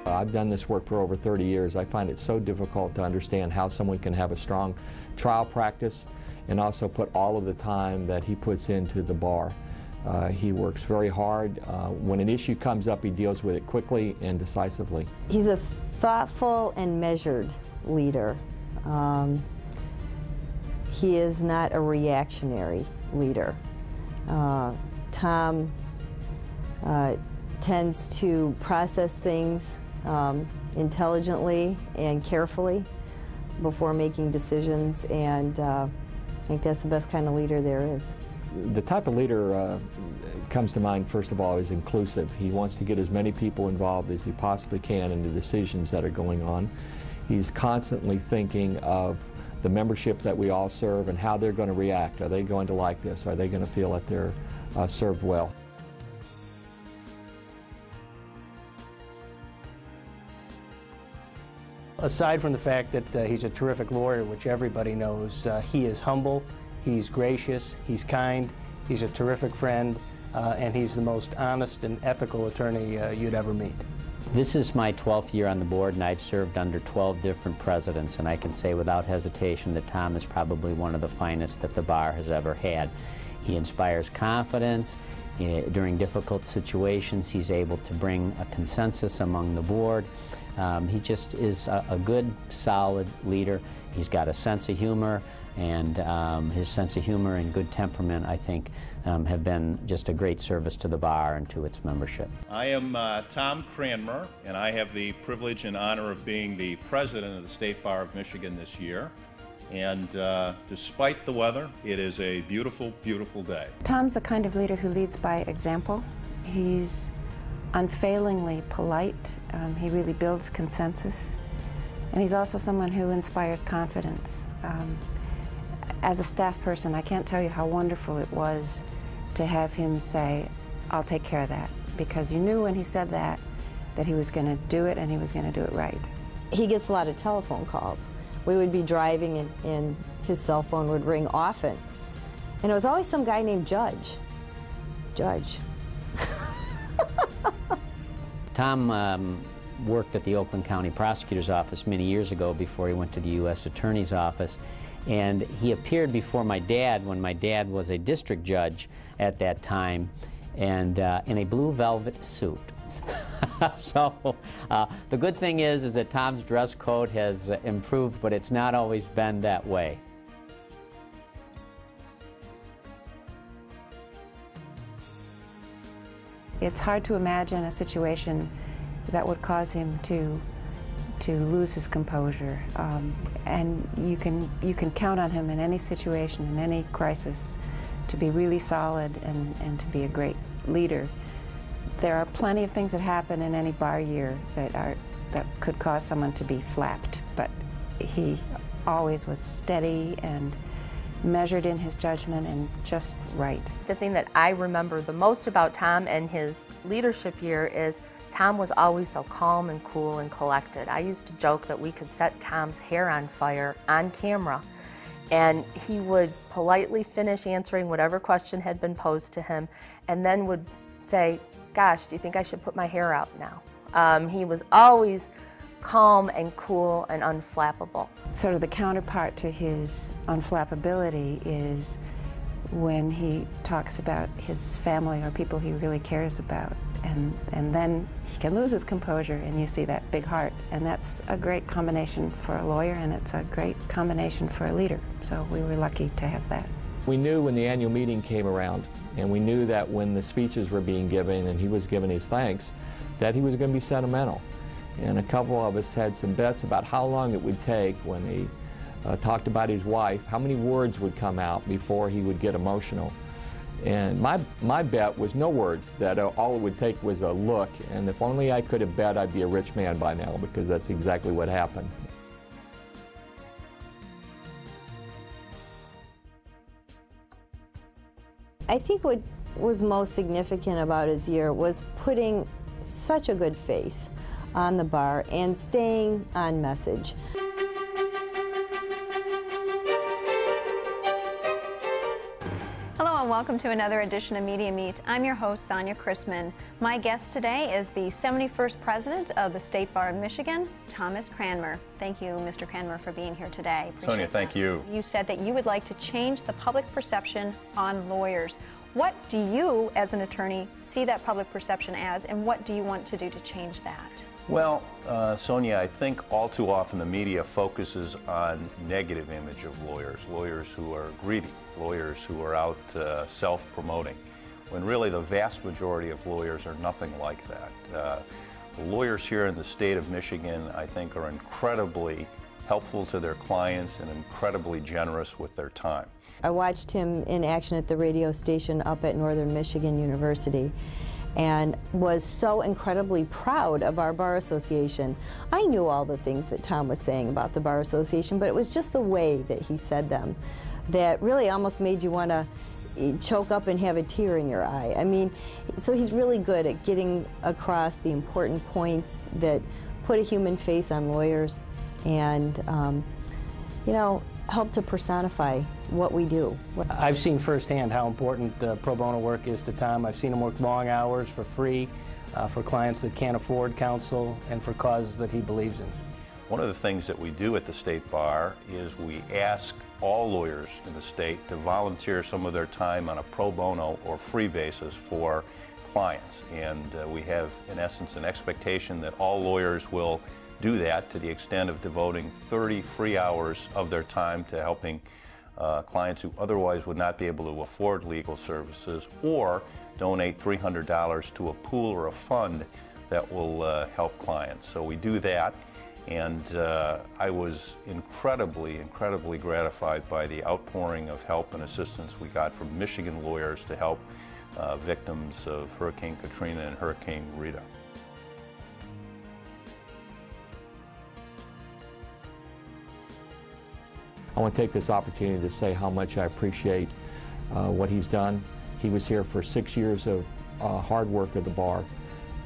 I've done this work for over 30 years. I find it so difficult to understand how someone can have a strong trial practice and also put all of the time that he puts into the bar. He works very hard. When an issue comes up, he deals with it quickly and decisively. He's a thoughtful and measured leader. He is not a reactionary leader. Tom tends to process things intelligently and carefully before making decisions, and I think that's the best kind of leader there is. The type of leader comes to mind, first of all, is inclusive. He wants to get as many people involved as he possibly can in the decisions that are going on. He's constantly thinking of the membership that we all serve and how they're going to react. Are they going to like this? Are they going to feel that they're served well? Aside from the fact that he's a terrific lawyer, which everybody knows, he is humble, he's gracious, he's kind, he's a terrific friend, and he's the most honest and ethical attorney you'd ever meet. This is my 12th year on the board, and I've served under 12 different presidents, and I can say without hesitation that Tom is probably one of the finest that the bar has ever had. He inspires confidence. During difficult situations, he's able to bring a consensus among the board. He just is a good, solid leader. He's got a sense of humor, and his sense of humor and good temperament, I think, have been just a great service to the bar and to its membership. I am Tom Cranmer, and I have the privilege and honor of being the president of the State Bar of Michigan this year. And despite the weather, it is a beautiful, beautiful day. Tom's the kind of leader who leads by example. He's unfailingly polite. He really builds consensus. And he's also someone who inspires confidence. As a staff person, I can't tell you how wonderful it was to have him say, "I'll take care of that," because you knew when he said that he was going to do it, and he was going to do it right. He gets a lot of telephone calls. We would be driving and his cell phone would ring often. And it was always some guy named Judge. Tom worked at the Oakland County Prosecutor's Office many years ago before he went to the U.S. Attorney's Office. And he appeared before my dad when my dad was a district judge at that time, and in a blue velvet suit. So the good thing is that Tom's dress code has improved, but it's not always been that way. It's hard to imagine a situation that would cause him to lose his composure, and you can count on him in any situation, in any crisis, to be really solid and to be a great leader. There are plenty of things that happen in any bar year that could cause someone to be flapped, but he always was steady and measured in his judgment and just right. The thing that I remember the most about Tom and his leadership year is Tom was always so calm and cool and collected. I used to joke that we could set Tom's hair on fire on camera, and he would politely finish answering whatever question had been posed to him and then would say, "Gosh, do you think I should put my hair out now?" He was always calm and cool and unflappable. Sort of the counterpart to his unflappability is when he talks about his family or people he really cares about, and then he can lose his composure and you see that big heart, and that's a great combination for a lawyer, and it's a great combination for a leader, so we were lucky to have that. We knew when the annual meeting came around, and we knew that when the speeches were being given and he was giving his thanks, that he was going to be sentimental. And a couple of us had some bets about how long it would take when he talked about his wife, how many words would come out before he would get emotional. And my bet was no words, that all it would take was a look, and if only I could have bet, I'd be a rich man by now, because that's exactly what happened. I think what was most significant about his year was putting such a good face on the bar and staying on message. Hello and welcome to another edition of Media Meet. I'm your host, Sonia Chrisman. My guest today is the 71st President of the State Bar of Michigan, Thomas Cranmer. Thank you, Mr. Cranmer, for being here today. Appreciate Sonia, thank you. You said that you would like to change the public perception on lawyers. What do you, as an attorney, see that public perception as, and what do you want to do to change that? Well, Sonia, I think all too often the media focuses on negative image of lawyers, lawyers who are greedy, lawyers who are out self-promoting, when really the vast majority of lawyers are nothing like that. The lawyers here in the state of Michigan, I think, are incredibly helpful to their clients and incredibly generous with their time. I watched him in action at the radio station up at Northern Michigan University and was so incredibly proud of our Bar Association. I knew all the things that Tom was saying about the Bar Association, but it was just the way that he said them that really almost made you want to choke up and have a tear in your eye. I mean, so he's really good at getting across the important points that put a human face on lawyers and, you know, help to personify what we do. I've seen firsthand how important pro bono work is to Tom. I've seen him work long hours for free for clients that can't afford counsel and for causes that he believes in. One of the things that we do at the State Bar is we ask all lawyers in the state to volunteer some of their time on a pro bono or free basis for clients. And we have, in essence, an expectation that all lawyers will do that to the extent of devoting 30 free hours of their time to helping clients who otherwise would not be able to afford legal services, or donate $300 to a pool or a fund that will help clients. So we do that, and I was incredibly gratified by the outpouring of help and assistance we got from Michigan lawyers to help victims of Hurricane Katrina and Hurricane Rita. I want to take this opportunity to say how much I appreciate what he's done. He was here for 6 years of hard work at the bar,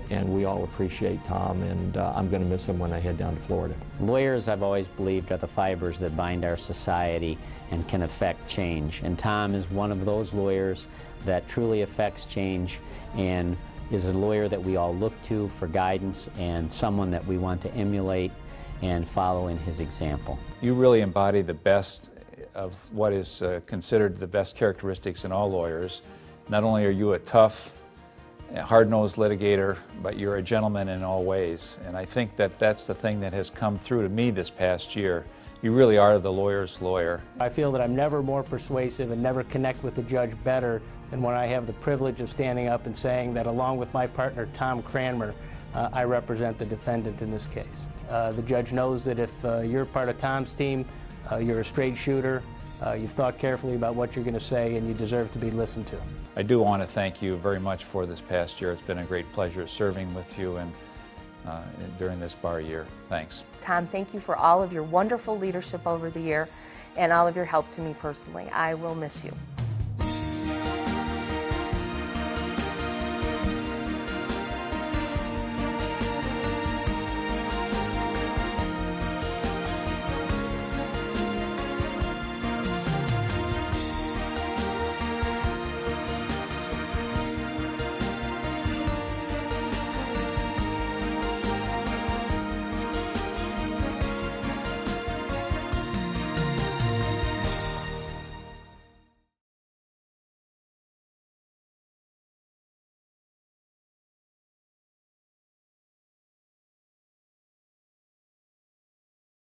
and we all appreciate Tom, and I'm going to miss him when I head down to Florida. Lawyers, I've always believed, are the fibers that bind our society and can affect change. And Tom is one of those lawyers that truly affects change and is a lawyer that we all look to for guidance and someone that we want to emulate and follow in his example. You really embody the best of what is considered the best characteristics in all lawyers. Not only are you a tough, hard-nosed litigator, but you're a gentleman in all ways. And I think that that's the thing that has come through to me this past year. You really are the lawyer's lawyer. I feel that I'm never more persuasive and never connect with the judge better than when I have the privilege of standing up and saying that along with my partner, Tom Cranmer, I represent the defendant in this case. The judge knows that if you're part of Tom's team, you're a straight shooter, you've thought carefully about what you're going to say, and you deserve to be listened to. I do want to thank you very much for this past year. It's been a great pleasure serving with you and during this bar year. Thanks. Tom, thank you for all of your wonderful leadership over the year and all of your help to me personally. I will miss you.